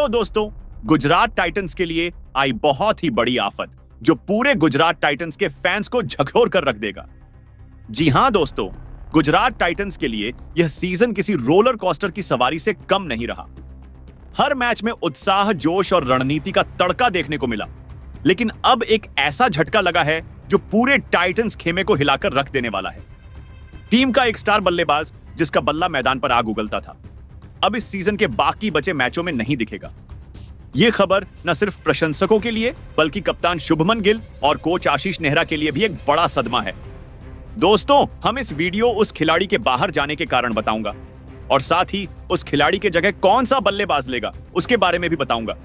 दोस्तों, गुजरात टाइटंस के लिए आई बहुत ही बड़ी आफत जो पूरे गुजरात टाइटंस के फैंस को झकझोर कर रख देगा। जी हां दोस्तों, गुजरात टाइटंस के लिए यह सीजन किसी रोलर कोस्टर की सवारी से कम नहीं रहा। हर मैच में उत्साह, जोश और रणनीति का तड़का देखने को मिला, लेकिन अब एक ऐसा झटका लगा है जो पूरे टाइटंस खेमे को हिलाकर रख देने वाला है। टीम का एक स्टार बल्लेबाज जिसका बल्ला मैदान पर आग उगलता था, अब इस सीजन के बाकी बचे मैचों में नहीं दिखेगा। यह खबर न सिर्फ प्रशंसकों के लिए बल्कि कप्तान शुभमन गिल और कोच आशीष नेहरा के लिए भी एक बड़ा सदमा है। दोस्तों, हम इस वीडियो उस खिलाड़ी के बाहर जाने के कारण बताऊंगा और साथ ही उस खिलाड़ी के जगह कौन सा बल्लेबाज लेगा उसके बारे में भी बताऊंगा।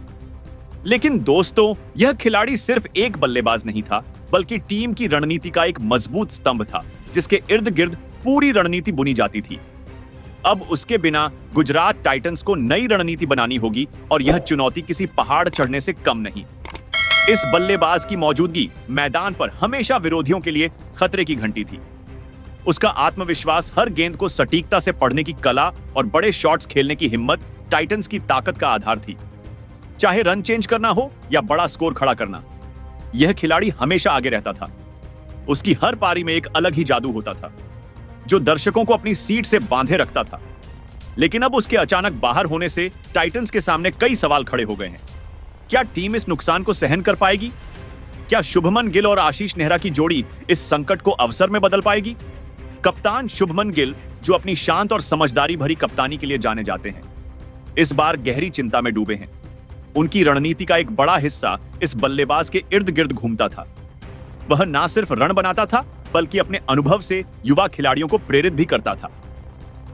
लेकिन दोस्तों, यह खिलाड़ी सिर्फ एक बल्लेबाज नहीं था, बल्कि टीम की रणनीति का एक मजबूत स्तंभ था जिसके इर्द गिर्द पूरी रणनीति बुनी जाती थी। अब उसके बिना गुजरात टाइटंस को नई रणनीति बनानी होगी और यह चुनौती किसी पहाड़ चढ़ने से कम नहीं। इस बल्लेबाज की मौजूदगी मैदान पर हमेशा विरोधियों के लिए खतरे की घंटी थी। उसका आत्मविश्वास, हर गेंद को सटीकता से पढ़ने की कला और बड़े शॉट्स खेलने की हिम्मत टाइटंस की ताकत का आधार थी। चाहे रन चेंज करना हो या बड़ा स्कोर खड़ा करना, यह खिलाड़ी हमेशा आगे रहता था। उसकी हर पारी में एक अलग ही जादू होता था जो दर्शकों को अपनी सीट से बांधे रखता था। लेकिन अब उसके अचानक बाहर होने से टाइटंस के सामने कई सवाल खड़े हो गए हैं। क्या टीम इस नुकसान को सहन कर पाएगी? क्या शुभमन गिल और आशीष नेहरा की जोड़ी इस संकट को अवसर में बदल पाएगी? कप्तान शुभमन गिल, जो अपनी शांत और समझदारी भरी कप्तानी के लिए जाने जाते हैं, इस बार गहरी चिंता में डूबे हैं। उनकी रणनीति का एक बड़ा हिस्सा इस बल्लेबाज के इर्द गिर्द घूमता था। वह ना सिर्फ रन बनाता था बल्कि अपने अनुभव से युवा खिलाड़ियों को प्रेरित भी करता था।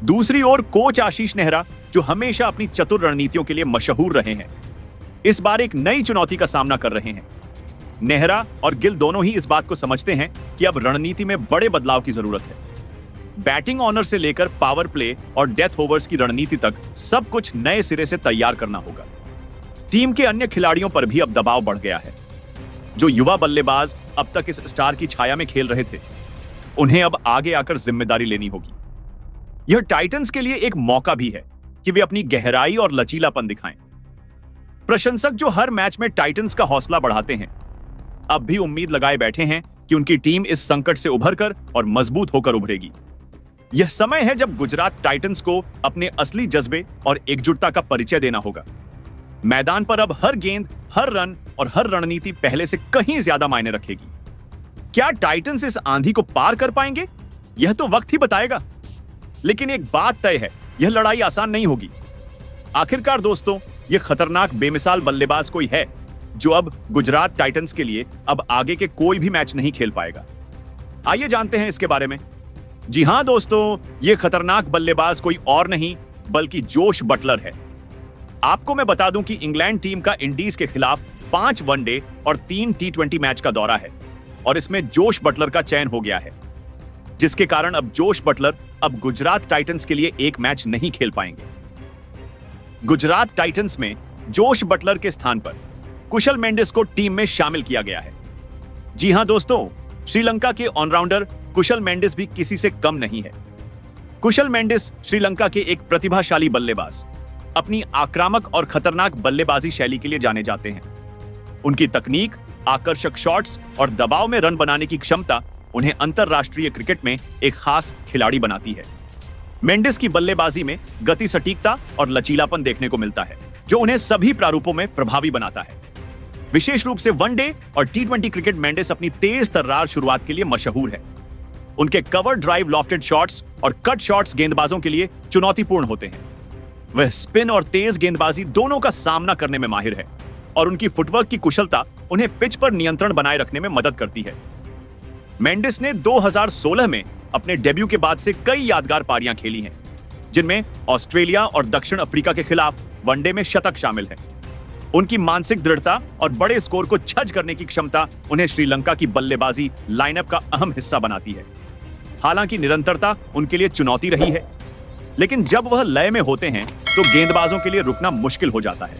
दूसरी ओर कोच आशीष नेहरा, जो हमेशा अपनी चतुर रणनीतियों के लिए मशहूर रहे हैं, इस बार एक नई चुनौती का सामना कर रहे हैं। नेहरा और गिल दोनों ही इस बात को समझते हैं कि अब रणनीति में बड़े बदलाव की जरूरत है। बैटिंग ऑनर से लेकर पावर प्ले और डेथ ओवर्स की रणनीति तक सब कुछ नए सिरे से तैयार करना होगा। टीम के अन्य खिलाड़ियों पर भी अब दबाव बढ़ गया है। जो युवा बल्लेबाज अब तक इस स्टार की छाया में खेल रहे थे, उन्हें अब आगे आकर जिम्मेदारी लेनी होगी। यह टाइटंस के लिए एक मौका भी है कि वे अपनी गहराई और लचीलापन दिखाएं। प्रशंसक जो हर मैच में टाइटंस का हौसला बढ़ाते हैं, अब भी उम्मीद लगाए बैठे हैं कि उनकी टीम इस संकट से उभरकर और मजबूत होकर उभरेगी। यह समय है जब गुजरात टाइटंस को अपने असली जज्बे और एकजुटता का परिचय देना होगा। मैदान पर अब हर गेंद, हर रन और हर रणनीति पहले से कहीं ज्यादा मायने रखेगी। क्या टाइटंस इस आंधी को पार कर पाएंगे? यह तो वक्त ही बताएगा। लेकिन एक बात तय है, यह लड़ाई आसान नहीं होगी। आखिरकार दोस्तों, यह खतरनाक बेमिसाल बल्लेबाज कोई है जो अब गुजरात टाइटंस के लिए अब आगे के कोई भी मैच नहीं खेल पाएगा। आइए जानते हैं इसके बारे में। जी हां दोस्तों, यह खतरनाक बल्लेबाज कोई और नहीं बल्कि जोश बटलर है। आपको मैं बता दूं कि इंग्लैंड टीम का इंडीज के खिलाफ 5 वनडे और 3 टी20 मैच का दौरा है और इसमें जोश बटलर का चयन हो गया है, जिसके कारण अब जोश बटलर अब गुजरात टाइटंस के लिए एक मैच नहीं खेल पाएंगे। गुजरात टाइटंस में जोश बटलर के स्थान पर कुशल मेंडिस को टीम में शामिल किया गया है। जी हां दोस्तों, श्रीलंका के ऑलराउंडर कुशल मेंडिस भी किसी से कम नहीं है। कुशल मेंडिस श्रीलंका के एक प्रतिभाशाली बल्लेबाज, अपनी आक्रामक और खतरनाक बल्लेबाजी शैली के लिए जाने जाते हैं। उनकी तकनीक, आकर्षक शॉट्स और दबाव में रन बनाने की क्षमता उन्हें अंतरराष्ट्रीय क्रिकेट में एक खास खिलाड़ी बनाती है। मेंडिस की बल्लेबाजी में गति, सटीकता और लचीलापन देखने को मिलता है, जो उन्हें सभी प्रारूपों में प्रभावी बनाता है। विशेष रूप से वनडे और टी20 क्रिकेट मेंडिस अपनी तेज तर्रार शुरुआत के लिए मशहूर है। उनके कवर ड्राइव, लॉफ्टेड शॉट्स और कट शॉट्स गेंदबाजों के लिए चुनौतीपूर्ण होते हैं। वह स्पिन और तेज गेंदबाजी दोनों का सामना करने में माहिर है और उनकी फुटवर्क की कुशलता उन्हें पिच पर नियंत्रण बनाए रखने में मदद करती है। मेंडिस ने 2016 में अपने डेब्यू के बाद से कई यादगार पारियां खेली हैं, जिनमें ऑस्ट्रेलिया और दक्षिण अफ्रीका के खिलाफ वनडे में शतक शामिल है। उनकी मानसिक दृढ़ता और बड़े स्कोर को छज करने की क्षमता उन्हें श्रीलंका की बल्लेबाजी लाइनअप का अहम हिस्सा बनाती है। हालांकि निरंतरता उनके लिए चुनौती रही है, लेकिन जब वह लय में होते हैं तो गेंदबाजों के लिए रुकना मुश्किल हो जाता है।